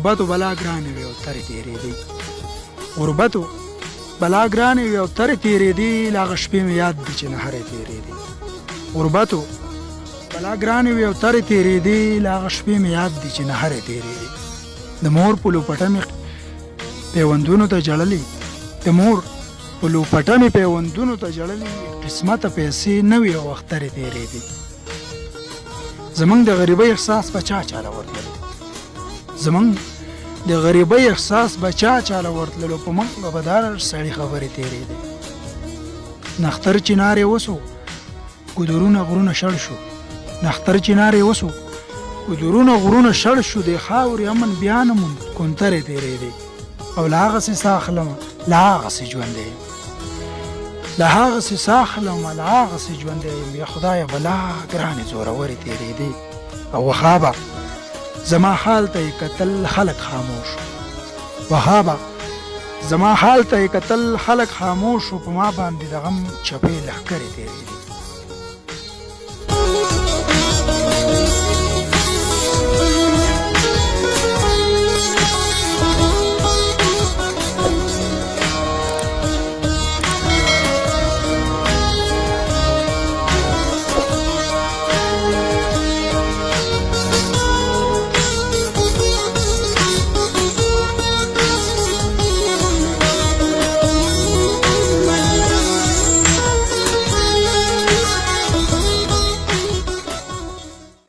غربت بلا ګرانې وي او ترې تېرېدې غربت بلا ګرانې وي او ترې تېرېدې له هغه شپې مې یاد دي چې نهرې تېرېدې غربت بلا ګرانې وي او ترې تېرېدې له هغه شپې مې یاد دي چې نهرې تېرېدې د مور په لوپټه مې پیوندونو ته جړلې د مور په لوپټه مې پیوندونو ته جړلې قسمته پیسې نه وي او اخترې تېرېدې زمونږ د غریبۍ احساس به چا چاله ورتللو زمونږ د غریبۍ احساس به چا چاله ورتللو په موږ به دا سړي خبرې تېرېدې نختر چنارې وسو ګودرونه غرونه شړ شو نختر چنارې وسو ګودرونه غرونه شړ شو د خاورې امن بیا نه موند کونترې تېرېدې او له هغسې ساه اخلمه له هغسې ژوندی یم له هغسې ساه اخلمه له هغسې ژوندی یم یا خدایه بلا ګرانې زورورې تېرېدې او وخابه زما حال ته یې کتل خلک خاموش وهابه زما حال ته یې کتل خلک خاموش په ما باندې د غم چپې لښکرې تېرېدې